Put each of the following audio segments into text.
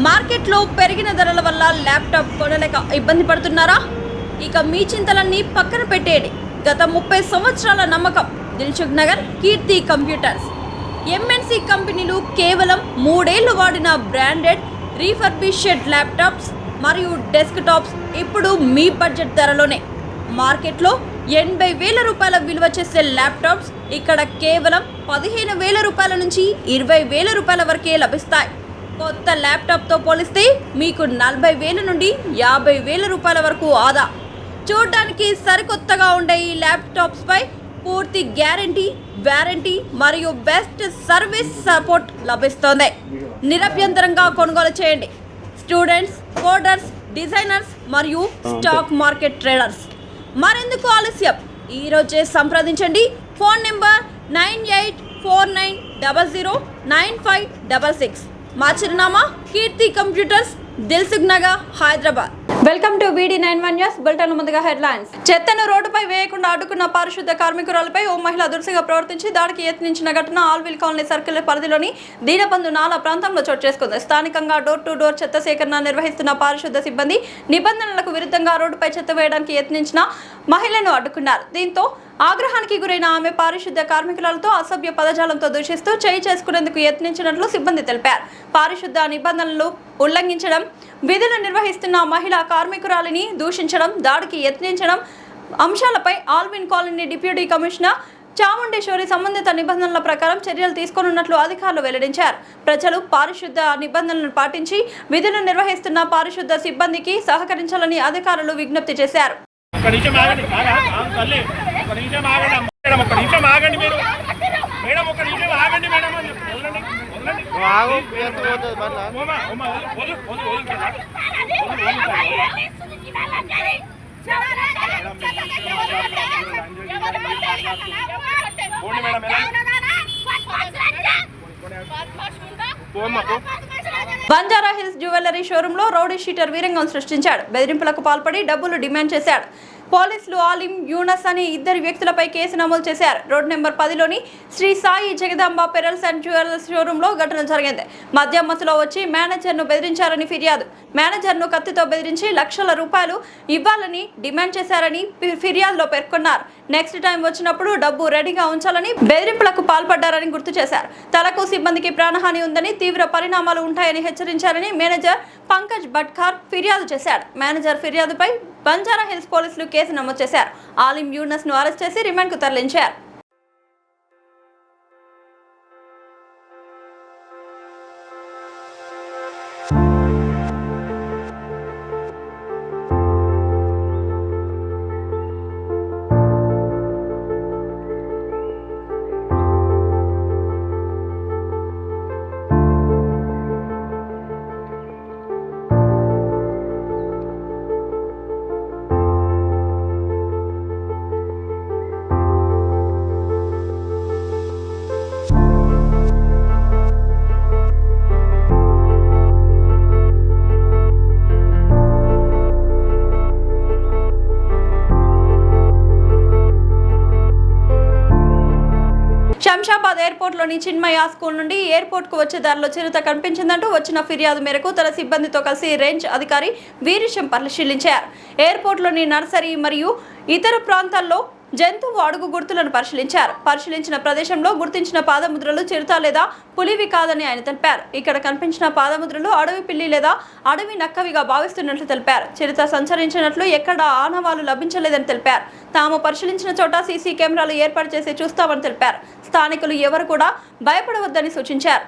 మార్కెట్లో పెరిగిన ధరల వల్ల ల్యాప్టాప్ కొనలేక ఇబ్బంది పడుతున్నారా? ఇక మీ చింతలన్నీ పక్కన పెట్టేయండి. గత 30 సంవత్సరాల నమ్మకం దిల్సుఖ్ నగర్ కీర్తి కంప్యూటర్స్. ఎంఎన్సి కంపెనీలు కేవలం 3 ఏళ్లు వాడిన బ్రాండెడ్ రీఫర్బిష్డ్ ల్యాప్టాప్స్ మరియు డెస్క్టాప్స్ ఇప్పుడు మీ బడ్జెట్ ధరలోనే. మార్కెట్లో 80,000 రూపాయల విలువ చేసే ల్యాప్టాప్స్ ఇక్కడ కేవలం 15,000 రూపాయల నుంచి 20,000 రూపాయల వరకే లభిస్తాయి. కొత్త ల్యాప్టాప్తో పోలిస్తే మీకు 40,000 నుండి 50,000 రూపాయల వరకు ఆదా. చూడడానికి సరికొత్తగా ఉండే ఈ ల్యాప్టాప్స్పై పూర్తి గ్యారంటీ, వారంటీ మరియు బెస్ట్ సర్వీస్ సపోర్ట్ లభిస్తోంది. నిరభ్యంతరంగా కొనుగోలు చేయండి. స్టూడెంట్స్, కోడర్స్, డిజైనర్స్ మరియు స్టాక్ మార్కెట్ ట్రేడర్స్. మరెందుకు ఆలస్యం? ఈరోజే సంప్రదించండి. Phone number 9849009566. మా చిరునామా Keerthi computers, Dilsukh Nagar, Hyderabad. Welcome to VD91 news. Bulletin ముందుగా హెడ్లైన్స్. చెత్తను రోడ్డుపై వేయకుండా అడ్డుకున్న పారిశుద్ధ కార్మికురాలపై ఓ మహిళ దురుసుగా ప్రవర్తించి దాడికి యత్నించిన ఘటన ఆల్విల్ కాలనీ సర్కిల్ పరిధిలోని దీనబంధు నాలా ప్రాంతంలో చోటు చేసుకుంది. స్థానికంగా డోర్ టు డోర్ చెత్త సేకరణ నిర్వహిస్తున్న పారిశుద్ధ సిబ్బంది నిబంధనలకు విరుద్ధంగా రోడ్డుపై చెత్త వేయడానికి యత్నించిన మహిళను అడ్డుకున్నారు. దీంతో ఆగ్రహానికి గురైన ఆమె పారిశుద్ధ కార్మికులతో అసభ్య పదజాలంతో దూషిస్తూ చేయి చేసుకునేందుకు యత్నించినట్లు సిబ్బంది తెలిపారు. పారిశుద్ధ నిబంధనలు ఉల్లంఘించడం, విధులు నిర్వహిస్తున్న మహిళా కార్మికురాలిని దూషించడం, దాడికి యత్నించడం అంశాలపై Allwyn colony deputy commissioner Chamundeshwari సంబంధిత నిబంధనల ప్రకారం చర్యలు తీసుకోనున్నట్లు అధికారులు వెల్లడించారు. ప్రజలు పారిశుద్ధ నిబంధనలను పాటించి విధులు నిర్వహిస్తున్న పారిశుద్ధ సిబ్బందికి సహకరించాలని అధికారులు విజ్ఞప్తి చేశారు. బంజారా హిల్స్ జ్యువెలరీ షోరూంలో రౌడీ షీటర్ వీరంగం సృష్టించాడు. బెదిరింపులకు పాల్పడి డబ్బులు డిమాండ్ చేశాడు. పోలీసులు ఆలిం, యూనస్ అనే 2 వ్యక్తులపై కేసు నమోదు చేశారు. రోడ్ నెంబర్ 10లోని Shri Sai Jagadamba pearls and jewellers షోరూంలో ఘటన జరిగింది. మద్యం మత్తులో వచ్చి మేనేజర్ను బెదిరించారని ఫిర్యాదు. మేనేజర్ను కత్తితో బెదిరించి లక్షల రూపాయలు ఇవ్వాలని డిమాండ్ చేశారని ఫిర్యాదులో పేర్కొన్నారు. నెక్స్ట్ టైం వచ్చినప్పుడు డబ్బు రెడీగా ఉంచాలని బెదిరింపులకు పాల్పడ్డారని గుర్తు చేశారు. తలకు సిబ్బందికి ప్రాణహాని ఉందని, తీవ్ర పరిణామాలు ఉంటాయని హెచ్చరించారని మేనేజర్ పంకజ్ భట్కార్ ఫిర్యాదు చేశాడు. మేనేజర్ ఫిర్యాదుపై బంజారా హిల్స్ పోలీసులు కేసు నమోదు చేశారు. ఆలిం యూనస్ ను అరెస్ట్ చేసి రిమాండ్కు తరలించారు. శంషాబాద్ ఎయిర్పోర్ట్లోని చిన్మయ స్కూల్ నుండి ఎయిర్పోర్ట్కు వచ్చే దారిలో చిరుత కనిపించిందంటూ వచ్చిన ఫిర్యాదు మేరకు తన సిబ్బందితో కలిసి రేంజ్ అధికారి వీరిశం పరిశీలించారు. ఎయిర్పోర్ట్లోని నర్సరీ మరియు ఇతర ప్రాంతాల్లో జంతువు అడుగు గుర్తులను పరిశీలించిన ప్రదేశంలో గుర్తించిన పాదముద్రలు చిరుత లేదా పులివి కాదని ఆయన తెలిపారు. ఇక్కడ కనిపించిన పాదముద్రలు అడవి పిల్లి లేదా అడవి నక్కవిగా భావిస్తున్నట్లు తెలిపారు. చిరుత సంచరించినట్లు ఎక్కడ ఆనవాలు లభించలేదని తెలిపారు. తాము పరిశీలించిన చోట సీసీ కెమెరాలు ఏర్పాటు చేసి చూస్తామని తెలిపారు. స్థానికులు ఎవరు కూడా భయపడవద్దని సూచించారు.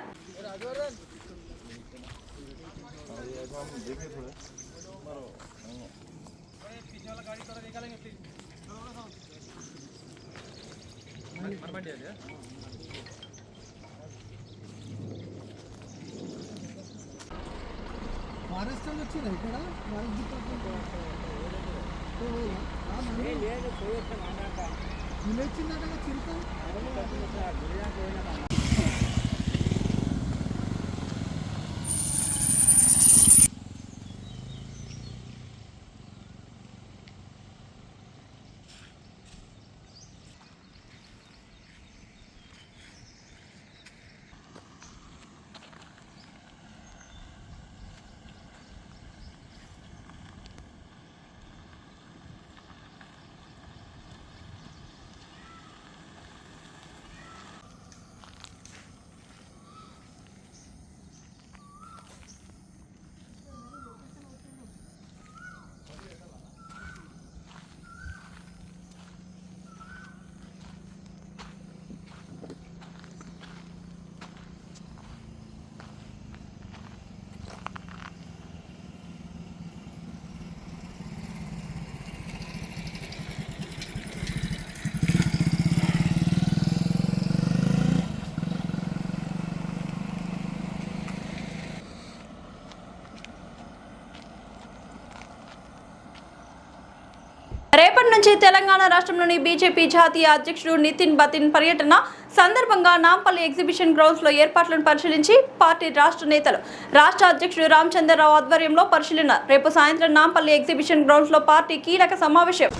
నుంచి తెలంగాణ రాష్ట్రంలోని బీజేపీ జాతీయ అధ్యక్షుడు నితిన్ బతిన్ పర్యటన సందర్భంగా నాంపల్లి ఎగ్జిబిషన్ గ్రౌండ్స్ లో ఏర్పాట్లను పరిశీలించి పార్టీ రాష్ట్ర నేతలు రాష్ట్ర అధ్యక్షుడు రామచంద్రరావు ఆధ్వర్యంలో పరిశీలన. రేపు సాయంత్రం నాంపల్లి ఎగ్జిబిషన్ గ్రౌండ్స్ లో పార్టీ కీలక సమావేశం.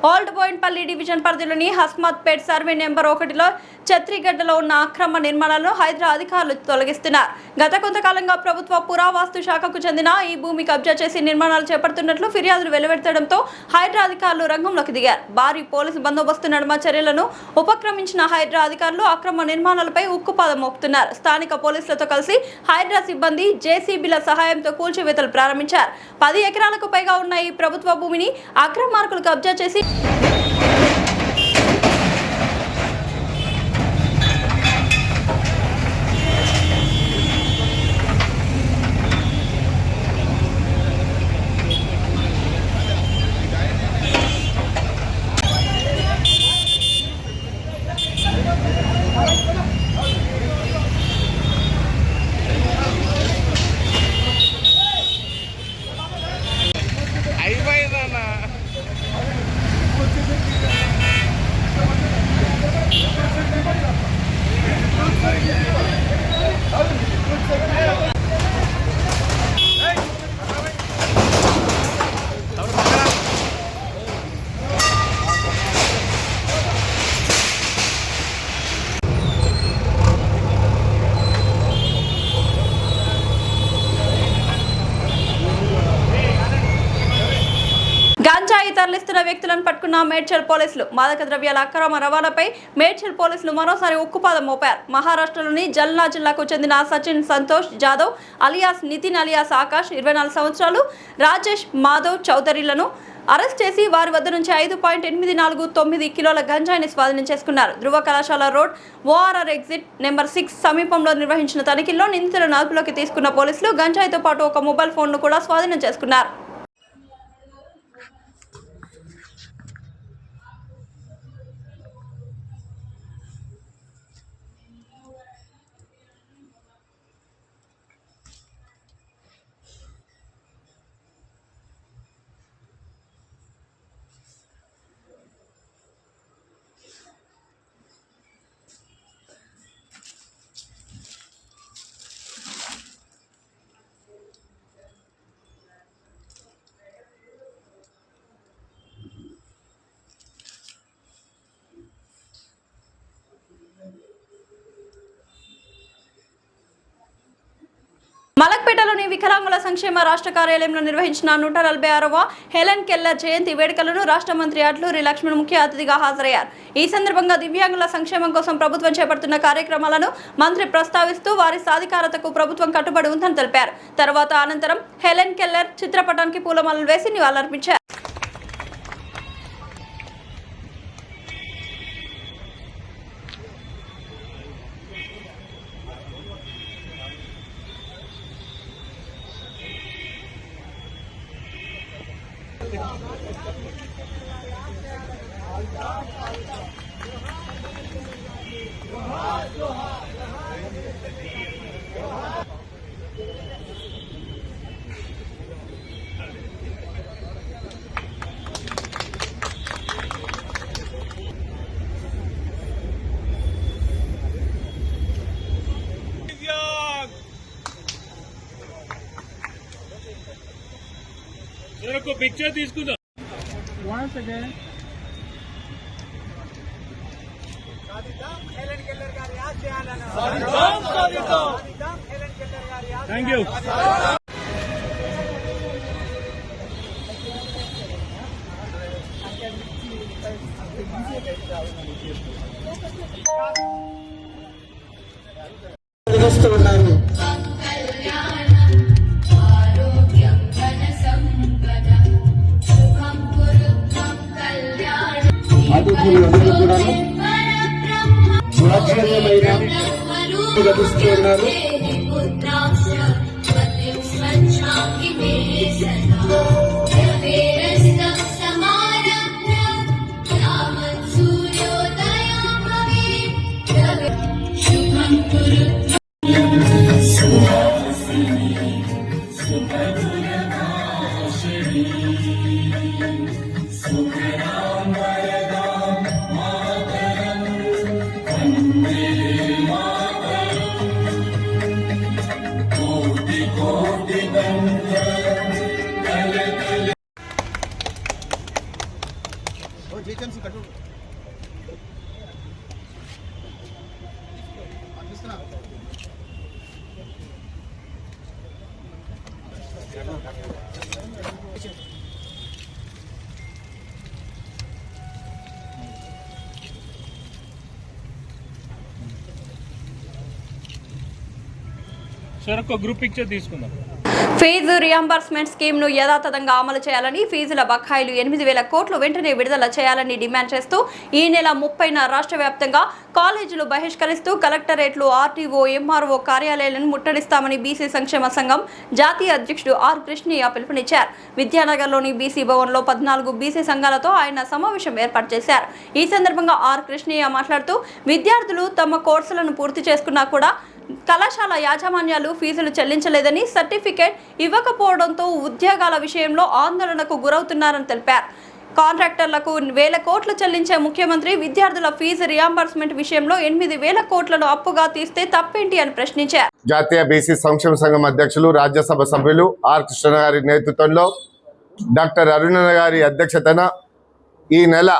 ఓల్డ్ బోయిన్పల్లి డివిజన్ పరిధిలోని హస్మత్పేట్ సర్వే నెంబర్ 1లో ఛత్రిగడ్డలో ఉన్న అక్రమ నిర్మాణాలను హైదరాబాద్ అధికారులు తొలగిస్తున్నారు. గత కొంతకాలంగా ప్రభుత్వ పురావస్తు శాఖకు చెందిన ఈ భూమి కబ్జా చేసి నిర్మాణాలు చేపడుతున్నట్లు ఫిర్యాదులు వెలువెత్తడంతో హైదరాబాద్ అధికారులు రంగంలోకి దిగారు. భారీ పోలీసు బందోబస్తు నడుమ చర్యలను ఉపక్రమించిన హైదరాబాద్ అధికారులు అక్రమ నిర్మాణాలపై ఉక్కుపాదం మోపుతున్నారు. స్థానిక పోలీసులతో కలిసి హైదరాబాద్ సిబ్బంది జేసీబీల సహాయంతో కూల్చివేతలు ప్రారంభించారు. 10 ఎకరాలకు పైగా ఉన్న ఈ ప్రభుత్వ భూమిని అక్రమార్కులు కబ్జా చేసి గంజాయి తరలిస్తున్న వ్యక్తులను పట్టుకున్న మేడ్చల్ పోలీసులు. మాదక ద్రవ్యాల అక్రమ రవాణాపై మేడ్చల్ పోలీసులు మరోసారి ఉక్కుపాదం మోపారు. మహారాష్ట్రలోని జల్నా జిల్లాకు చెందిన సచిన్ సంతోష్ జాదవ్ అలియాస్ నితిన్ అలియాస్ ఆకాష్ 24 సంవత్సరాలు, రాజేష్ మాధవ్ చౌదరిలను అరెస్ట్ చేసి వారి వద్ద నుంచి 5.849 కిలోల గంజాయిని స్వాధీనం చేసుకున్నారు. ధృవ కళాశాల రోడ్ ఓఆర్ఆర్ ఎగ్జిట్ నెంబర్ 6 సమీపంలో నిర్వహించిన తనిఖీల్లో నిందితులను అదుపులోకి తీసుకున్న పోలీసులు గంజాయితో పాటు ఒక మొబైల్ ఫోన్ను కూడా స్వాధీనం చేసుకున్నారు. మలక్పేటలోని వికలాంగుల సంక్షేమ రాష్ట్ర కార్యాలయంలో నిర్వహించిన 146వ హెలెన్ కెల్లర్ జయంతి వేడుకలను రాష్ట్ర మంత్రి అడ్లూరి లక్ష్మణ్ ముఖ్య అతిథిగా హాజరయ్యారు. ఈ సందర్భంగా దివ్యాంగుల సంక్షేమం కోసం ప్రభుత్వం చేపడుతున్న కార్యక్రమాలను మంత్రి ప్రస్తావిస్తూ వారి సాధికారతకు ప్రభుత్వం కట్టుబడి ఉందని తెలిపారు. తర్వాత అనంతరం హెలెన్ కెల్లర్ చిత్రపటానికి పూలమాలలు వేసి నివాళులర్పించారు. पिक्चर తీసుకుందాం. Thank you. ఉన్నారు. అతిథులందరూ కూడా స్వాచ్ఛందమైన గతిస్తూ ఉన్నారు. సార్ ఒక గ్రూప్ పిక్చర్ తీసుకుందాం. ఫీజు రియంబర్స్మెంట్ స్కీమ్ను యథాతథంగా అమలు చేయాలని, ఫీజుల బకాయిలు 8,000 కోట్లు వెంటనే విడుదల చేయాలని డిమాండ్ చేస్తూ ఈ నెల 30న రాష్ట్ర వ్యాప్తంగా కాలేజీలు బహిష్కరిస్తూ కలెక్టరేట్లు, ఆర్టీఓ, ఎంఆర్ఓ కార్యాలయాలను ముట్టడిస్తామని బీసీ సంక్షేమ సంఘం జాతీయ అధ్యక్షుడు ఆర్ కృష్ణయ్య పిలుపునిచ్చారు. విద్యానగర్లోని బీసీ భవన్లో 14 బీసీ సంఘాలతో ఆయన సమావేశం ఏర్పాటు చేశారు. ఈ సందర్భంగా ఆర్ కృష్ణయ్య మాట్లాడుతూ విద్యార్థులు తమ కోర్సులను పూర్తి చేసుకున్నా కూడా కళాశాల యాజమాన్యాలు ఫీజులు చెల్లించలేదని, సర్టిఫికేట్ ఇవ్వకపోవడంతో ఉద్యోగాల విషయంలో ఆందోళనకు గురవుతున్నారని తెలిపారు. కాంట్రాక్టర్లకు 1,000 కోట్లు చెల్లించే ముఖ్యమంత్రి విద్యార్థుల ఫీజు రియంబర్స్మెంట్ విషయంలో 8,000 కోట్లను అప్పుగా తీస్తే తప్పేంటి అని ప్రశ్నించారు. జాతీయ బీసీ సంక్షేమ సంఘం అధ్యక్షులు, రాజ్యసభ సభ్యులు ఆర్ కృష్ణ గారి నేతృత్వంలో, డాక్టర్ అరుణ గారి అధ్యక్షతన ఈ నెల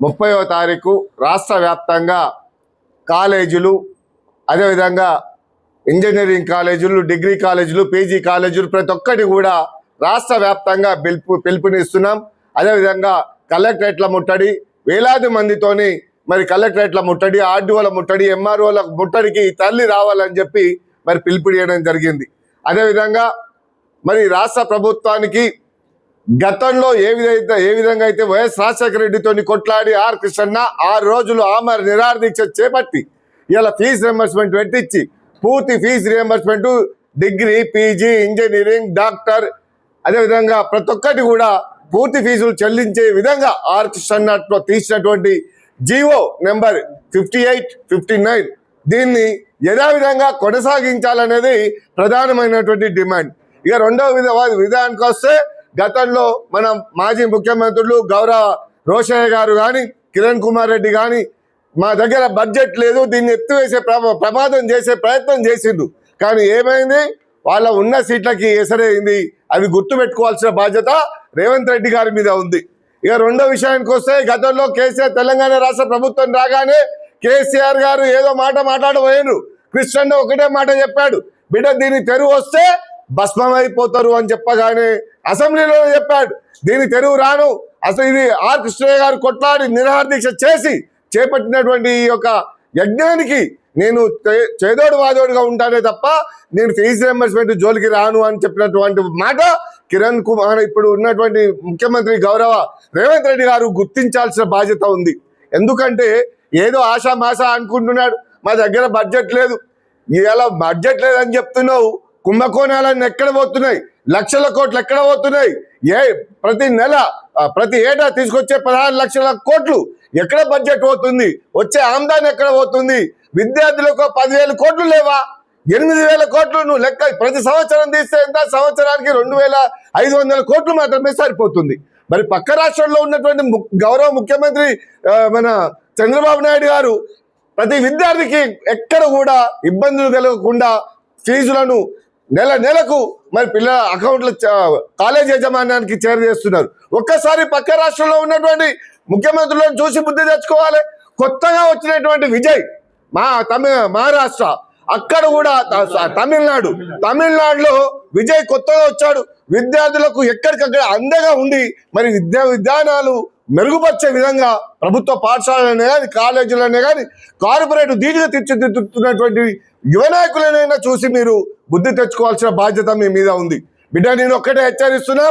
30వ తారీఖు రాష్ట్ర వ్యాప్తంగా కాలేజీలు, అదేవిధంగా ఇంజనీరింగ్ కాలేజీలు, డిగ్రీ కాలేజీలు, పీజీ కాలేజీలు ప్రతి ఒక్కటి కూడా రాష్ట్ర వ్యాప్తంగా పిలుపునిస్తున్నాం. అదేవిధంగా కలెక్టరేట్ల ముట్టడి, వేలాది మందితోని మరి కలెక్టరేట్ల ముట్టడి, ఆర్డీఓల ముట్టడి, ఎంఆర్ఓల ముట్టడికి తల్లి రావాలని చెప్పి మరి పిలుపునియడం జరిగింది. అదేవిధంగా మరి రాష్ట్ర ప్రభుత్వానికి గతంలో ఏ విధంగా అయితే వైఎస్ రాజశేఖర రెడ్డితోని కొట్లాడి ఆర్ కృష్ణ 6 రోజులు ఆమర నిరాహార దీక్ష చేపట్టి ఇలా ఫీజు రియంబర్స్మెంట్ పెట్టించి పూర్తి fee reimbursement degree, PG, engineering, doctor, అదేవిధంగా ప్రతి ఒక్కటి కూడా పూర్తి ఫీజులు చెల్లించే విధంగా ఆర్ కృష్ణ తీసినటువంటి జీవో నెంబర్ 58, 59 దీన్ని యథావిధంగా కొనసాగించాలనేది ప్రధానమైనటువంటి డిమాండ్. ఇక రెండవ విధానానికి వస్తే, గతంలో మన మాజీ ముఖ్యమంత్రులు గౌరవ రోషయ్య గారు కానీ, కిరణ్ కుమార్ రెడ్డి కానీ మా దగ్గర బడ్జెట్ లేదు, దీన్ని ఎత్తివేసే ప్రమాదం చేసే ప్రయత్నం చేసిండ్రు. కానీ ఏమైంది, వాళ్ళ ఉన్న సీట్లకి ఎసరైంది. అవి గుర్తుపెట్టుకోవాల్సిన బాధ్యత రేవంత్ రెడ్డి గారి మీద ఉంది. ఇక రెండో విషయానికి వస్తే, గతంలో కేసీఆర్ తెలంగాణ రాష్ట్ర ప్రభుత్వం రాగానే కేసీఆర్ గారు ఏదో మాట మాట్లాడబోయారు. కృష్ణ ఒకటే మాట చెప్పాడు, బిడ్డ దీన్ని తెరువు వస్తే భస్మం అయిపోతారు అని చెప్పగానే అసెంబ్లీలో చెప్పాడు, దీని తెరువు రాను. అసలు ఇది ఆర్ కృష్ణయ్య గారు కొట్లాడి నిరాహార దీక్ష చేసి చేపట్టినటువంటి ఈ యొక్క యజ్ఞానికి నేను చేదోడు వాదోడుగా ఉంటానే తప్ప నేను ఫీజు రియంబర్స్మెంట్ జోలికి రాను అని చెప్పినటువంటి మాట కిరణ్ కుమార్, ఇప్పుడు ఉన్నటువంటి ముఖ్యమంత్రి గౌరవ రేవంత్ రెడ్డి గారు గుర్తించాల్సిన బాధ్యత ఉంది. ఎందుకంటే ఏదో ఆశామాష అనుకుంటున్నాడు, మా దగ్గర బడ్జెట్ లేదు. ఇలా బడ్జెట్ లేదని చెప్తున్నావు, కుంభకోణాలన్నీ ఎక్కడ పోతున్నాయి, లక్షల కోట్లు ఎక్కడ పోతున్నాయి, ప్రతి ఏటా తీసుకొచ్చే 16 లక్షల కోట్లు ఎక్కడ బడ్జెట్ పోతుంది, వచ్చే ఆమ్దాని ఎక్కడ పోతుంది, విద్యార్థులకు 10,000 కోట్లు లేవా, 8,000 కోట్లు నువ్వు లెక్క ప్రతి సంవత్సరం తీస్తే ఎంత, సంవత్సరానికి 2,500 కోట్లు మాత్రమే సరిపోతుంది. మరి పక్క రాష్ట్రంలో ఉన్నటువంటి గౌరవ ముఖ్యమంత్రి మన చంద్రబాబు నాయుడు గారు ప్రతి విద్యార్థికి ఎక్కడ కూడా ఇబ్బందులు కలగకుండా ఫీజులను నెలకు మరి పిల్లల అకౌంట్ల కాలేజ్ యాజమాన్యానికి చేరుస్తున్నారు. ఒక్కసారి పక్క రాష్ట్రంలో ఉన్నటువంటి ముఖ్యమంత్రులను చూసి బుద్ధి తెచ్చుకోవాలి. కొత్తగా వచ్చినటువంటి విజయ్ మహారాష్ట్ర, అక్కడ కూడా తమిళనాడులో విజయ్ కొత్తగా వచ్చాడు. విద్యార్థులకు ఎక్కడికక్కడ అండగా ఉండి మరి విధానాలు మెరుగుపరిచే విధంగా ప్రభుత్వ పాఠశాలనే కానీ కాలేజీలనే కానీ కార్పొరేట్ దీటుగా తీర్చిదిద్దుతున్నటువంటి యువ నాయకులనైనా చూసి మీరు బుద్ధి తెచ్చుకోవాల్సిన బాధ్యత మీ మీద ఉంది. బిడ్డ, నేను ఒక్కటే హెచ్చరిస్తున్నా,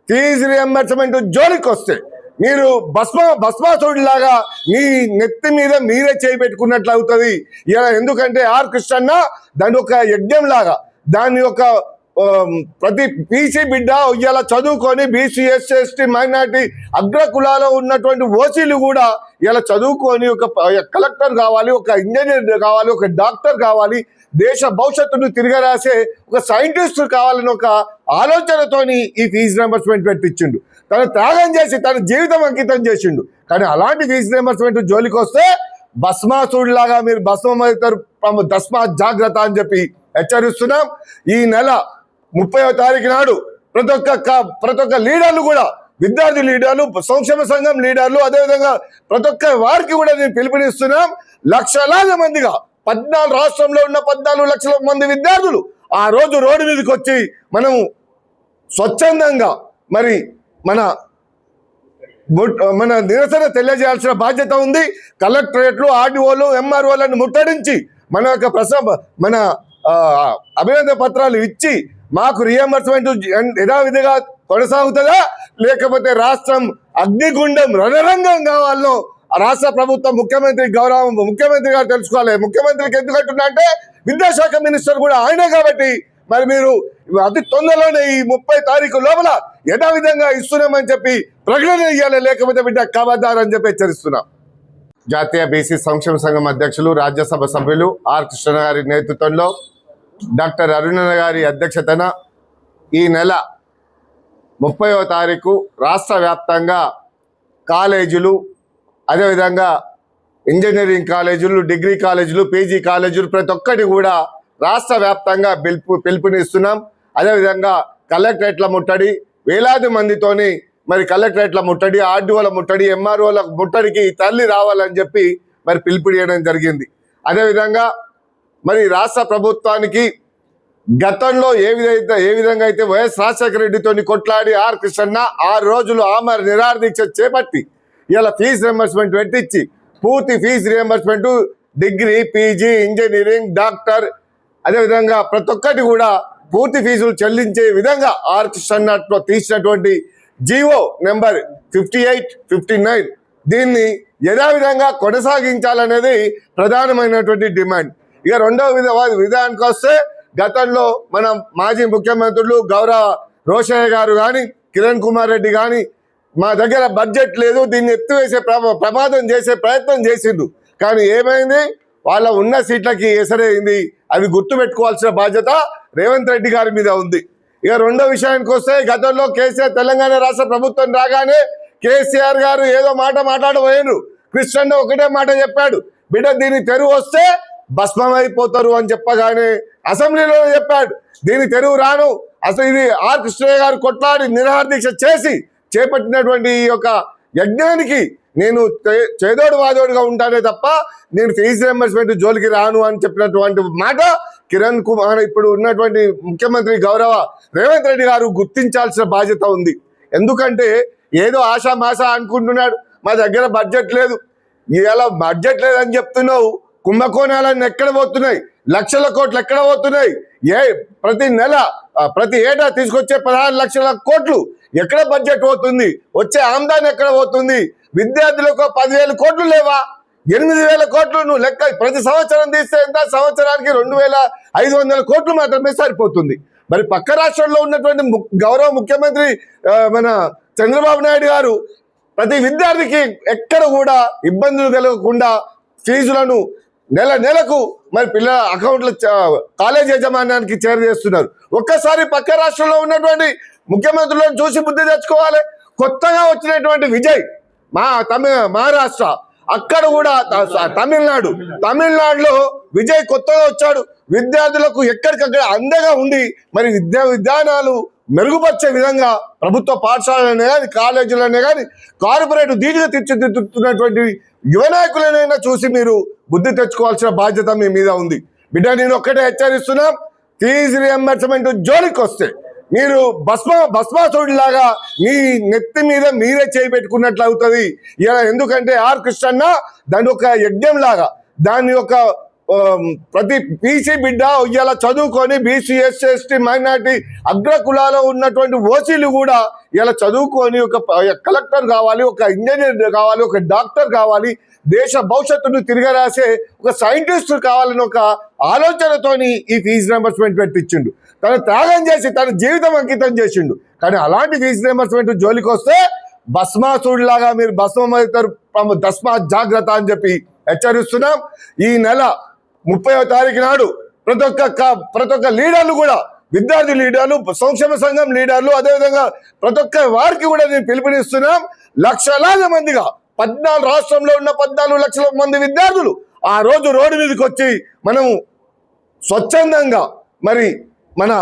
ఫీజు రియంబర్స్మెంట్ జోలికి వస్తే మీరు భస్మాసుడిలాగా మీ నెత్తి మీద మీరే చేయి పెట్టుకున్నట్లు అవుతుంది. ఇలా ఎందుకంటే ఆర్ కృష్ణన్న దాని ఒక యజ్ఞం లాగా, దాని ఒక ప్రతి బీసీ బిడ్డ ఇలా చదువుకొని బీసీ ఎస్సీ ఎస్టీ మైనార్టీ అగ్రకులాలో ఉన్నటువంటి ఓసీలు కూడా ఇలా చదువుకొని ఒక కలెక్టర్ కావాలి, ఒక ఇంజనీర్ కావాలి, ఒక డాక్టర్ కావాలి, దేశ భవిష్యత్తును తిరగరాసే ఒక సైంటిస్ట్ కావాలని ఒక ఆలోచనతోని ఈ ఫీజు రియంబర్స్మెంట్ పెట్టించిండు. తను త్యాగం చేసి తన జీవితం అంకితం చేసిండు. కానీ అలాంటి ఫీజు రియంబర్స్మెంట్ జోలికి వస్తే భస్మాసుడిలాగా మీరు భస్మమవుతారు, తస్మాత్ జాగ్రత్త అని చెప్పి హెచ్చరిస్తున్నాం. ఈ నెల 30వ తారీఖు నాడు ప్రతి ఒక్క లీడర్లు కూడా, విద్యార్థి లీడర్లు, సంక్షేమ సంఘం లీడర్లు, అదేవిధంగా ప్రతి ఒక్క వారికి కూడా నేను పిలుపునిస్తున్నాం. లక్షలాది మందిగా రాష్ట్రంలో ఉన్న 14 లక్షల మంది విద్యార్థులు ఆ రోజు రోడ్డు మీదకి వచ్చి మనం స్వచ్ఛందంగా మరి మన నిరసన తెలియజేయాల్సిన బాధ్యత ఉంది. కలెక్టరేట్లు, ఆర్డీఓలు, ఎంఆర్ఓలను ముట్టడించి మన అభినందన పత్రాలు ఇచ్చి మాకు రియంబర్స్మెంట్ యథావిధిగా కొనసాగుతుందా, లేకపోతే రాష్ట్రం అగ్నిగుండం రణరంగం కావాలో రాష్ట్ర ప్రభుత్వం ముఖ్యమంత్రి గారు తెలుసుకోవాలి. ముఖ్యమంత్రికి ఎందుకు అంటున్నా అంటే విద్యాశాఖ మినిస్టర్ కూడా ఆయనే కాబట్టి మరి మీరు అతి తొందరలోనే ఈ 30 తారీఖు లోపల యథావిధంగా ఇస్తున్నామని చెప్పి ప్రకటన ఇవ్వాలి, లేకపోతే బిడ్డ కబద్దారని చెప్పి హెచ్చరిస్తున్నాం. జాతీయ బీసీ సంక్షేమ సంఘం అధ్యక్షులు, రాజ్యసభ సభ్యులు ఆర్ కృష్ణ గారి నేతృత్వంలో డాక్టర్ అరుణన్న గారి అధ్యక్షతన ఈ నెల 30వ తారీఖు రాష్ట్ర వ్యాప్తంగా కాలేజీలు, అదేవిధంగా ఇంజనీరింగ్ కాలేజీలు, డిగ్రీ కాలేజీలు, పీజీ కాలేజీలు ప్రతి ఒక్కటి కూడా రాష్ట్ర వ్యాప్తంగా పిలుపునిస్తున్నాం. అదేవిధంగా కలెక్టరేట్ల ముట్టడి, వేలాది మందితోని మరి కలెక్టరేట్ల ముట్టడి, ఆర్డీఓల ముట్టడి, ఎంఆర్ఓల ముట్టడికి తల్లి రావాలని చెప్పి మరి పిలుపునియడం జరిగింది. అదేవిధంగా మరి రాష్ట్ర ప్రభుత్వానికి గతంలో ఏ విధంగా అయితే వైఎస్ రాజశేఖర రెడ్డితోని కొట్లాడి ఆర్ కృష్ణన్న 6 రోజులు ఆమర నిరాహార దీక్ష చేపట్టి ఇలా ఫీజు రియంబర్స్మెంట్ పెట్టించి పూర్తి fee reimbursement degree, PG, engineering, doctor, అదేవిధంగా ప్రతి ఒక్కటి కూడా పూర్తి ఫీజులు చెల్లించే విధంగా ఆర్ కృష్ణన్న తీసినటువంటి జీవో నెంబర్ 58, 59 దీన్ని యథావిధంగా కొనసాగించాలనేది ప్రధానమైనటువంటి డిమాండ్. ఇక రెండవ విధానానికి వస్తే గతంలో మన మాజీ ముఖ్యమంత్రులు గౌరవ రోషయ్య గారు కానీ, కిరణ్ కుమార్ రెడ్డి కానీ మా దగ్గర బడ్జెట్ లేదు, దీన్ని ఎత్తివేసే ప్రమాదం చేసే ప్రయత్నం చేసిండు. కానీ ఏమైంది, వాళ్ళ ఉన్న సీట్లకి ఎసరైంది. అవి గుర్తుపెట్టుకోవాల్సిన బాధ్యత రేవంత్ రెడ్డి గారి మీద ఉంది. ఇక రెండో విషయానికి వస్తే గతంలో కేసీఆర్ తెలంగాణ రాష్ట్ర ప్రభుత్వం రాగానే కేసీఆర్ గారు ఏదో మాట్లాడబోయారు. కృష్ణన్న ఒకటే మాట చెప్పాడు, బిడ్డ దీన్ని తెరువు వస్తే భస్మమైపోతారు అని చెప్పగానే అసెంబ్లీలో చెప్పాడు, దీని తెరువు రాను. అసలు ఇది ఆర్ కృష్ణయ్య గారు కొట్లాడి నిరాహార దీక్ష చేసి చేపట్టినటువంటి ఈ యొక్క యజ్ఞానికి నేను చేదోడు వాదోడుగా ఉంటానే తప్ప నేను ఫీజు రియంబర్స్మెంట్ జోలికి రాను అని చెప్పినటువంటి మాట కిరణ్ కుమార్ ఇప్పుడు ఉన్నటువంటి ముఖ్యమంత్రి గౌరవ రేవంత్ రెడ్డి గారు గుర్తించాల్సిన బాధ్యత ఉంది. ఎందుకంటే ఏదో ఆశామాష అనుకుంటున్నాడు, మా దగ్గర బడ్జెట్ లేదు. ఇలా బడ్జెట్ లేదని చెప్తున్నావు, కుంభకోణాలన్నీ ఎక్కడ పోతున్నాయి, లక్షల కోట్లు ఎక్కడ పోతున్నాయి, ప్రతి ఏటా తీసుకొచ్చే 16 లక్షల కోట్లు ఎక్కడ బడ్జెట్ పోతుంది, వచ్చే ఆమ్దాని ఎక్కడ పోతుంది, విద్యార్థులకు 10,000 కోట్లు లేవా, 8,000 కోట్లు నువ్వు లెక్క ప్రతి సంవత్సరం తీస్తే ఎంత, సంవత్సరానికి 2,500 కోట్లు మాత్రమే సరిపోతుంది. మరి పక్క రాష్ట్రంలో ఉన్నటువంటి గౌరవ ముఖ్యమంత్రి మన చంద్రబాబు నాయుడు గారు ప్రతి విద్యార్థికి ఎక్కడ కూడా ఇబ్బందులు కలగకుండా ఫీజులను నెలకు మరి పిల్లల అకౌంట్ల కాలేజ్ యాజమాన్యానికి చేరజేస్తున్నారు. ఒక్కసారి పక్క రాష్ట్రంలో ఉన్నటువంటి ముఖ్యమంత్రులను చూసి బుద్ధి తెచ్చుకోవాలి. కొత్తగా వచ్చినటువంటి విజయ్ మహారాష్ట్ర, అక్కడ కూడా తమిళనాడులో విజయ్ కొత్తగా వచ్చాడు. విద్యార్థులకు ఎక్కడికక్కడ అండగా ఉండి మరి విధానాలు మెరుగుపరిచే విధంగా ప్రభుత్వ పాఠశాలనే కానీ కాలేజీలనే కానీ కార్పొరేట్ దీటుగా తీర్చిదిద్దుతున్నటువంటి యువ నాయకులనైనా చూసి మీరు బుద్ధి తెచ్చుకోవాల్సిన బాధ్యత మీ మీద ఉంది. బిడ్డ, నేను ఒక్కటే హెచ్చరిస్తున్నా, ఫీజు రియంబర్స్మెంట్ జోలికి వస్తే మీరు భస్మాసుడిలాగా మీ నెత్తి మీద మీరే చేయి పెట్టుకున్నట్లు అవుతుంది. ఇలా ఎందుకంటే ఆర్ కృష్ణన్న దాని ఒక యజ్ఞం లాగా, దాని యొక్క ప్రతి బీసీ బిడ్డ ఇవాళ చదువుకొని బీసీ ఎస్సీ ఎస్టీ మైనార్టీ అగ్ర కులాలో ఉన్నటువంటి ఓసీలు కూడా ఇలా చదువుకొని ఒక కలెక్టర్ కావాలి, ఒక ఇంజనీర్ కావాలి, ఒక డాక్టర్ కావాలి, దేశ భవిష్యత్తును తిరగరాసే ఒక సైంటిస్ట్ కావాలని ఒక ఆలోచనతోని ఈ ఫీజు రియంబర్స్మెంట్ పెట్టించిండు. తను త్యాగం చేసి తన జీవితం అంకితం చేసిండు. కానీ అలాంటి ఫీజు రియంబర్స్మెంట్ జోలికి వస్తే భస్మాసుడిలాగా మీరు భస్మం అవుతారు. తస్మా జాగ్రత్త అని చెప్పి హెచ్చరిస్తున్నాం. ఈ నెల 30వ తారీఖు నాడు ప్రతి ఒక్క లీడర్లు కూడా, విద్యార్థి లీడర్లు, సంక్షేమ సంఘం లీడర్లు, అదేవిధంగా ప్రతి ఒక్క వారికి కూడా నేను పిలుపునిస్తున్నాం. లక్షలాది మందిగా 14 రాష్ట్రంలో ఉన్న 14 లక్షల మంది విద్యార్థులు ఆ రోజు రోడ్డు మీదకి వచ్చి మనము స్వచ్ఛందంగా మరి మన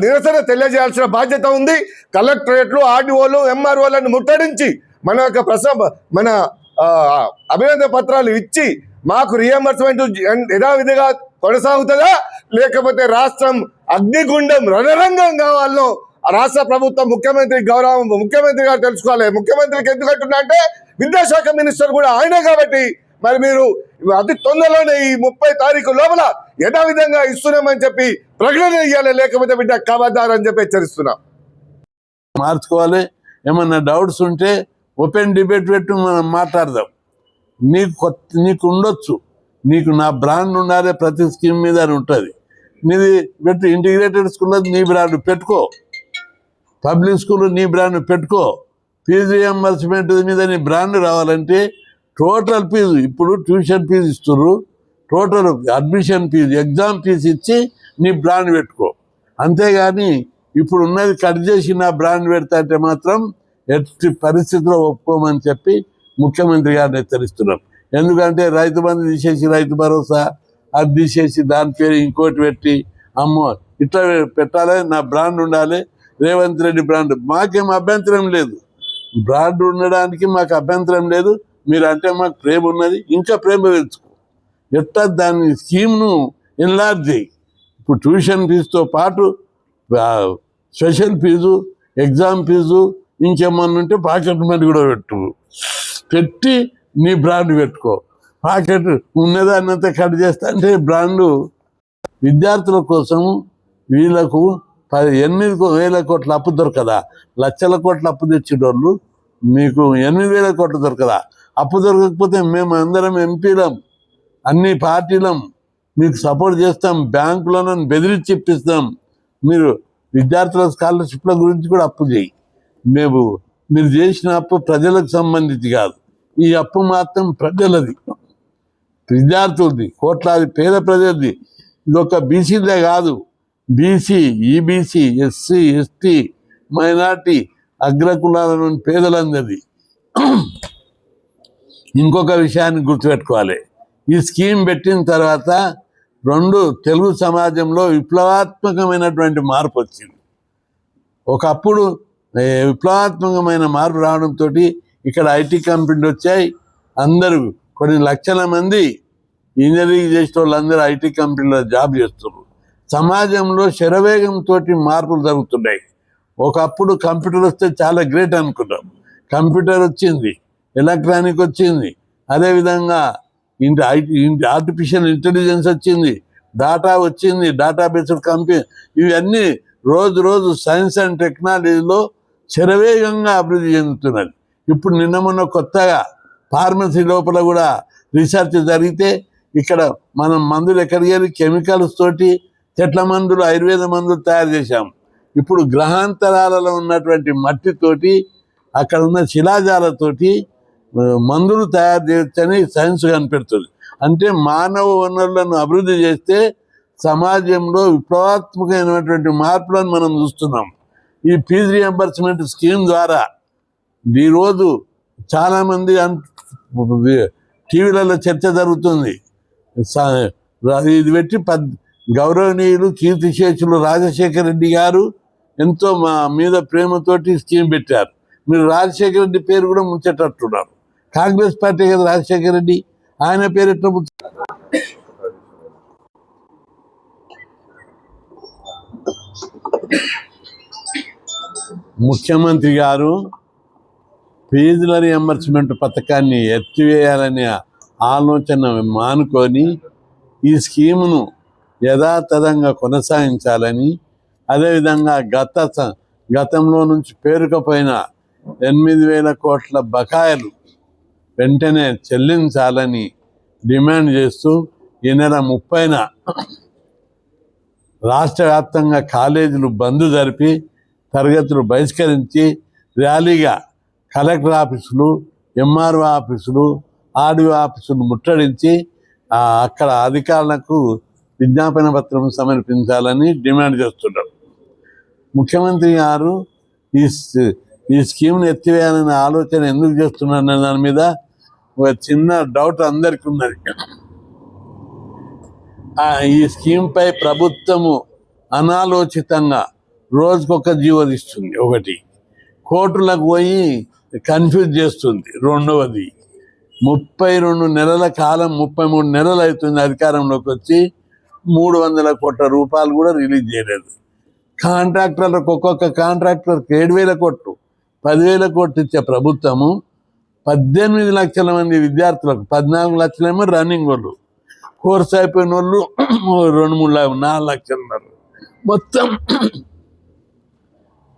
నిరసన తెలియజేయాల్సిన బాధ్యత ఉంది. కలెక్టరేట్లు, ఆర్డీఓలు, ఎంఆర్ఓలను ముట్టడించి మన యొక్క మన అభినందన పత్రాలు ఇచ్చి మాకు రియంబర్స్మెంట్ యథావిధిగా కొనసాగుతుందా, లేకపోతే రాష్ట్రం అగ్నిగుండం రణరంగం కావాలో రాష్ట్ర ప్రభుత్వం ముఖ్యమంత్రి గారు తెలుసుకోవాలి. ముఖ్యమంత్రికి ఎందుకు అంటున్నా అంటే విద్యాశాఖ మినిస్టర్ కూడా ఆయనే కాబట్టి మరి మీరు అతి తొందరలోనే ఈ 30 తారీఖు లోపల యథావిధంగా ఇస్తున్నామని చెప్పి ప్రకటన ఇవ్వాలి, లేకపోతే బిడ్డ కబద్దారని చెప్పి హెచ్చరిస్తున్నాం. మార్చుకోవాలి. ఏమన్నా డౌట్స్ ఉంటే ఓపెన్ డిబేట్ పెట్టి మనం మాట్లాడదాం. నీకు ఉండొచ్చు, నీకు నా బ్రాండ్ ఉండాలి, ప్రతి స్కీమ్ మీద అని ఉంటుంది. నీది పెట్టి ఇంటిగ్రేటెడ్ స్కూల్లో నీ బ్రాండ్ పెట్టుకో, పబ్లిక్ స్కూల్లో నీ బ్రాండ్ పెట్టుకో. ఫీజు రియంబర్స్మెంట్ మీద నీ బ్రాండ్ రావాలంటే టోటల్ ఫీజు, ఇప్పుడు ట్యూషన్ ఫీజు ఇస్తున్నారు, total admission fee, exam fee ఇచ్చి నీ బ్రాండ్ పెట్టుకో. అంతేగాని ఇప్పుడు ఉన్నది కట్ చేసి నా బ్రాండ్ పెడతా అంటే మాత్రం ఎట్టి పరిస్థితిలో ఒప్పుకోమని చెప్పి ముఖ్యమంత్రి గారిని హెచ్చరిస్తున్నాం. ఎందుకంటే రైతు బంధు తీసేసి రైతు భరోసా అది తీసేసి దాని పేరు ఇంకోటి పెట్టి అమ్మో ఇట్లా పెట్టాలి, నా బ్రాండ్ ఉండాలి, రేవంత్ రెడ్డి బ్రాండ్. మాకేం అభ్యంతరం లేదు, బ్రాండ్ ఉండడానికి మాకు అభ్యంతరం లేదు. మీరు అంటే మాకు ప్రేమ ఉన్నది, ఇంకా ప్రేమ పెంచుకో. ఎట్లా దాని స్కీమ్ను ఎన్లార్జ్ చేయి. ఇప్పుడు ట్యూషన్ ఫీజుతో పాటు స్పెషల్ ఫీజు, ఎగ్జామ్ ఫీజు, ఇంకేమన్నా ఉంటే పాకెట్ మనీ కూడా పెట్టి నీ బ్రాండ్ పెట్టుకో. పాకెట్ ఉన్నదాన్నంతా కట్ చేస్తా అంటే బ్రాండు విద్యార్థుల కోసం వీళ్ళకు 8,000 కోట్ల అప్పు దొరకదా? లక్షల కోట్ల అప్పు తెచ్చేటోళ్ళు మీకు 8,000 కోట్లు దొరకదా? అప్పు దొరకకపోతే మేము అందరం ఎంపీలం, అన్ని పార్టీలం మీకు సపోర్ట్ చేస్తాం, బ్యాంకులను బెదిరించి ఇప్పిస్తాం. మీరు విద్యార్థుల స్కాలర్షిప్ల గురించి కూడా అప్పు చేయి. మీరు చేసిన అప్పు ప్రజలకు సంబంధించి కాదు, ఈ అప్పు మాత్రం ప్రజలది, విద్యార్థులది, కోట్లాది పేద ప్రజలది. ఇదొక బీసీలే కాదు, BC, EBC, SC, ST, minority, అగ్రకులాలను పేదలందరిది. ఇంకొక విషయాన్ని గుర్తుపెట్టుకోవాలి, ఈ స్కీమ్ పెట్టిన తర్వాత తెలుగు సమాజంలో విప్లవాత్మకమైనటువంటి మార్పు వచ్చింది. ఒకప్పుడు విప్లవాత్మకమైన మార్పు రావడంతో ఇక్కడ ఐటీ కంపెనీలు వచ్చాయి. అందరూ కొన్ని లక్షల మంది ఇంజనీరింగ్ చేసిన వాళ్ళందరూ ఐటీ కంపెనీలో జాబ్ చేస్తున్నారు. సమాజంలో శరవేగంతో మార్పులు జరుగుతున్నాయి. ఒకప్పుడు కంప్యూటర్ వస్తే చాలా గ్రేట్ అనుకున్నాం, కంప్యూటర్ వచ్చింది, ఎలక్ట్రానిక్ వచ్చింది, అదేవిధంగా ఆర్టిఫిషియల్ ఇంటెలిజెన్స్ వచ్చింది, డాటా వచ్చింది, డేటా బేస్డ్ కంపెనీ, ఇవన్నీ రోజు సైన్స్ అండ్ టెక్నాలజీలో శరవేగంగా అభివృద్ధి చెందుతున్నది. ఇప్పుడు నిన్న మొన్న కొత్తగా ఫార్మసీ లోపల కూడా రీసెర్చ్ జరిగితే ఇక్కడ మనం మందులు ఎక్కడికి వెళ్ళి కెమికల్స్ తోటి చెట్ల మందులు, ఆయుర్వేద మందులు తయారు చేశాం. ఇప్పుడు గ్రహాంతరాలలో ఉన్నటువంటి మట్టితోటి, అక్కడ ఉన్న శిలాజాలతోటి మందులు తయారు చేయొచ్చని సైన్స్ కనిపెడుతుంది. అంటే మానవ వనరులను అభివృద్ధి చేస్తే సమాజంలో విప్లవాత్మకమైనటువంటి మార్పులను మనం చూస్తున్నాం. ఈ ఫీజు రియంబర్స్మెంట్ స్కీమ్ ద్వారా ఈరోజు చాలామంది టీవీలలో చర్చ జరుగుతుంది. ఇది పెట్టి గౌరవనీయులు కీర్తిశేషులు రాజశేఖర రెడ్డి గారు ఎంతో మా మీద ప్రేమతోటి స్కీమ్ పెట్టారు. మీరు రాజశేఖర రెడ్డి పేరు కూడా ముంచేటట్టున్నారు. కాంగ్రెస్ పార్టీ కదా రాజశేఖర రెడ్డి, ఆయన పేరు ఎట్లా ముఖ్యమంత్రి గారు ఫీజుల రియంబర్స్మెంట్ పథకాన్ని ఎత్తివేయాలనే ఆలోచన మానుకొని ఈ స్కీమును యథాతథంగా కొనసాగించాలని, అదేవిధంగా గతంలో నుంచి పేరుకపోయిన 8,000 కోట్ల బకాయిలు వెంటనే చెల్లించాలని డిమాండ్ చేస్తూ ఈ నెల 30న రాష్ట్ర వ్యాప్తంగా కాలేజీలు బంద్ జరిపి తరగతులు బహిష్కరించి ర్యాలీగా కలెక్టర్ ఆఫీసులు, ఎంఆర్ఓ ఆఫీసులు, ఆర్డీఓ ఆఫీసులు ముట్టడించి అక్కడ అధికారులకు విజ్ఞాపన పత్రం సమర్పించాలని డిమాండ్ చేస్తున్నారు. ముఖ్యమంత్రి గారు ఈ స్కీమ్ను ఎత్తివేయాలనే ఆలోచన ఎందుకు చేస్తున్నారనే దాని మీద ఒక చిన్న డౌట్ అందరికీ ఉన్నది. ఈ స్కీమ్పై ప్రభుత్వము అనాలోచితంగా రోజుకొక జీవో ఇస్తుంది. ఒకటి, కోర్టులకు పోయి కన్ఫ్యూజ్ చేస్తుంది. రెండవది, 32 నెలల కాలం, 33 నెలలు అవుతుంది అధికారంలోకి వచ్చి 300 కోట్ల రూపాయలు కూడా రిలీజ్ చేయలేదు. కాంట్రాక్టర్లకు ఒక్కొక్క కాంట్రాక్టర్కి 7,000 కోట్లు, 10,000 కోట్లు ఇచ్చే ప్రభుత్వము 18 లక్షల మంది విద్యార్థులకు 14 లక్షలేమో రన్నింగ్ వాళ్ళు, కోర్స్ అయిపోయిన వాళ్ళు 2-3-4 లక్షలు ఉన్నారు. మొత్తం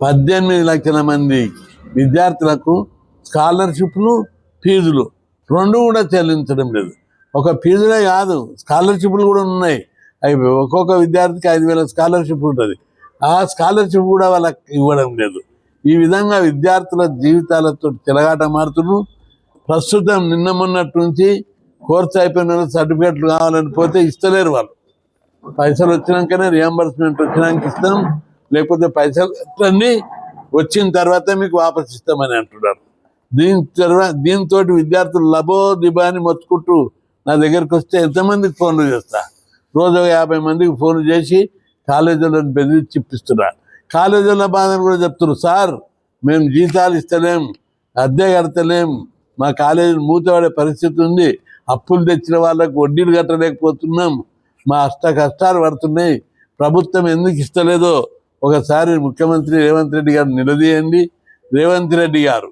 18 లక్షల మంది విద్యార్థులకు స్కాలర్షిప్లు, ఫీజులు రెండు కూడా చెల్లించడం లేదు. ఒక ఫీజులే కాదు, స్కాలర్షిప్లు కూడా ఉన్నాయి. అవి ఒక్కొక్క విద్యార్థికి 5,000 స్కాలర్షిప్ ఉంటుంది. ఆ స్కాలర్షిప్ కూడా వాళ్ళకి ఇవ్వడం లేదు. ఈ విధంగా విద్యార్థుల జీవితాలతో చెలగాట మారుతున్నారు. ప్రస్తుతం నిన్న మొన్నటి నుంచి కోర్సు అయిపోయిన సర్టిఫికేట్లు కావాలని పోతే ఇస్తలేరు. వాళ్ళు పైసలు వచ్చినాకనే రియంబర్స్మెంట్ వచ్చినాక ఇస్తాం, లేకపోతే పైసలు అన్నీ వచ్చిన తర్వాత మీకు వాపస్ ఇస్తామని అంటున్నారు. దీంతో విద్యార్థులు లబో దిబా అని మొత్తుకుంటూ నా దగ్గరికి వస్తే ఎంతమందికి ఫోన్లు చేస్తా, రోజు 50 మందికి ఫోన్లు చేసి కాలేజీలను బెదిరించి ఇప్పిస్తున్నారు. కాలేజీల బాధలు కూడా చెప్తున్నారు, సార్ మేము జీతాలు ఇస్తలేం, అద్దె కడతలేం, మా కాలేజీ మూతపడే పరిస్థితి ఉంది, అప్పులు తెచ్చిన వాళ్ళకు వడ్డీలు కట్టలేకపోతున్నాం, మా కష్టాలు పడుతున్నాయి, ప్రభుత్వం ఎందుకు ఇస్తలేదో ఒకసారి ముఖ్యమంత్రి రేవంత్ రెడ్డి గారు నిలదీయండి. రేవంత్ రెడ్డి గారు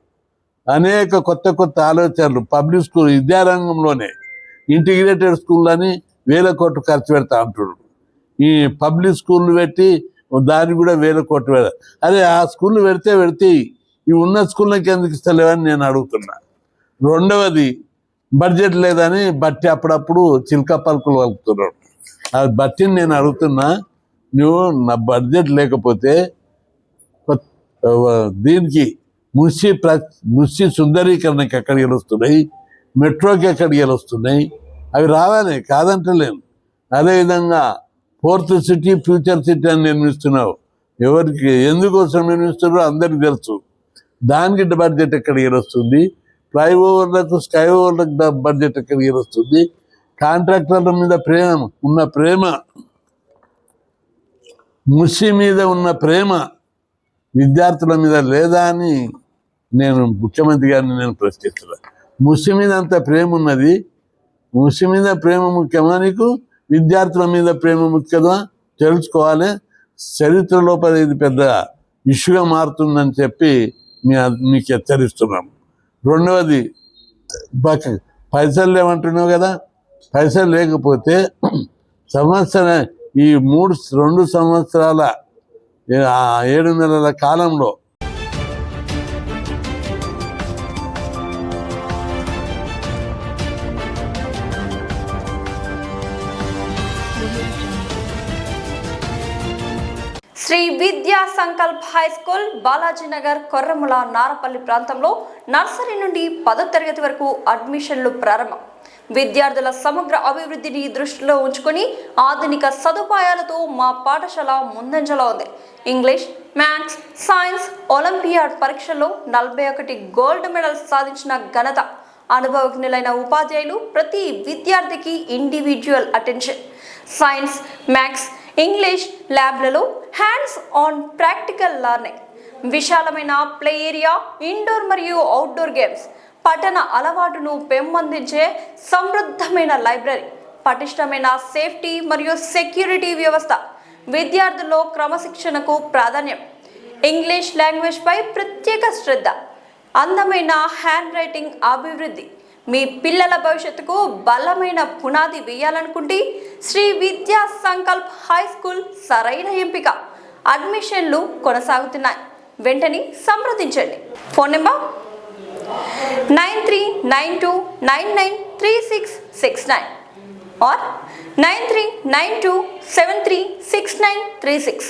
అనేక కొత్త ఆలోచనలు, పబ్లిక్ స్కూల్ విద్యారంగంలోనే ఇంటిగ్రేటెడ్ స్కూల్ అని 1,000 కోట్లు ఖర్చు పెడతా అంటున్నారు. ఈ పబ్లిక్ స్కూళ్ళు పెట్టి దానికి కూడా 1,000 కోట్లు పెడతారు. అదే ఆ స్కూళ్ళు పెడితే ఈ ఉన్న స్కూళ్ళకి ఎందుకు ఇస్తలేవని నేను అడుగుతున్నా. రెండవది, బడ్జెట్ లేదని బట్టి అప్పుడప్పుడు చిల్క పలుకులు కలుపుతున్నాడు. ఆ బట్టిని నేను అడుగుతున్నా, నువ్వు నా బడ్జెట్ లేకపోతే దీనికి మున్సి సుందరీకరణకి ఎక్కడికి వస్తున్నాయి, మెట్రోకి ఎక్కడికి వస్తున్నాయి, అవి రావాలి, కాదంటలేను. అదేవిధంగా 4th సిటీ ఫ్యూచర్ సిటీ అని నిర్మిస్తున్నావు. ఎవరికి ఎందుకోసం నిర్మిస్తున్నారో అందరికీ తెలుసు. దానికి బడ్జెట్ ఎక్కడికి వస్తుంది, ఫ్లైఓవర్లకు స్కైఓవర్లకు బడ్జెట్ ఎక్కడికి వస్తుంది. కాంట్రాక్టర్ల మీద ఉన్న ప్రేమ, ముసి మీద ఉన్న ప్రేమ విద్యార్థుల మీద లేదా అని నేను ముఖ్యమంత్రి గారిని ప్రశ్నిస్తున్నాను. ముసి మీద అంత ప్రేమ ఉన్నది, ముసి మీద ప్రేమ ముఖ్యమా నీకు, విద్యార్థుల మీద ప్రేమ ముఖ్యమా తెలుసుకోవాలి. చరిత్ర లోపల ఇది పెద్ద ఇష్యూగా మారుతుందని చెప్పి మీకు హెచ్చరిస్తున్నాం. రెండవది, పైసలు లేవంటున్నావు కదా, పైసలు లేకపోతే ఈ 2 సంవత్సరాల 7 నెలల కాలంలో శ్రీ విద్యా సంకల్ప్ హై స్కూల్ బాలాజీనగర్, కొర్రముల, నారపల్లి ప్రాంతంలో నర్సరీ నుండి 10వ తరగతి వరకు అడ్మిషన్లు ప్రారంభం. విద్యార్థుల సమగ్ర అభివృద్ధిని దృష్టిలో ఉంచుకొని ఆధునిక సదుపాయాలతో మా పాఠశాల ముందంజలో ఉంది. ఇంగ్లీష్, మ్యాథ్స్, సైన్స్, ఒలింపియాడ్ పరీక్షల్లో 41 గోల్డ్ మెడల్స్ సాధించిన ఘనత. అనుభవజ్ఞులైన ఉపాధ్యాయులు, ప్రతి విద్యార్థికి individual attention. Science, maths, English ల్యాబ్లలో హ్యాండ్స్ ఆన్ ప్రాక్టికల్ లెర్నింగ్. విశాలమైన ప్లే ఏరియా, ఇండోర్ మరియు అవుట్డోర్ గేమ్స్, పఠన అలవాటును పెంపొందించే సమృద్ధమైన లైబ్రరీ, పటిష్టమైన సేఫ్టీ మరియు సెక్యూరిటీ వ్యవస్థ, విద్యార్థుల్లో క్రమశిక్షణకు ప్రాధాన్యం, ఇంగ్లీష్ లాంగ్వేజ్పై ప్రత్యేక శ్రద్ధ, అందమైన హ్యాండ్ రైటింగ్ అభివృద్ధి. మీ పిల్లల భవిష్యత్తుకు బలమైన పునాది వేయాలనుకుంటే శ్రీ విద్యా సంకల్ప్ హై స్కూల్ సరైన ఎంపిక. అడ్మిషన్లు కొనసాగుతున్నాయి. వెంటనే సంప్రదించండి. Phone number 9392993669 or 9392736936.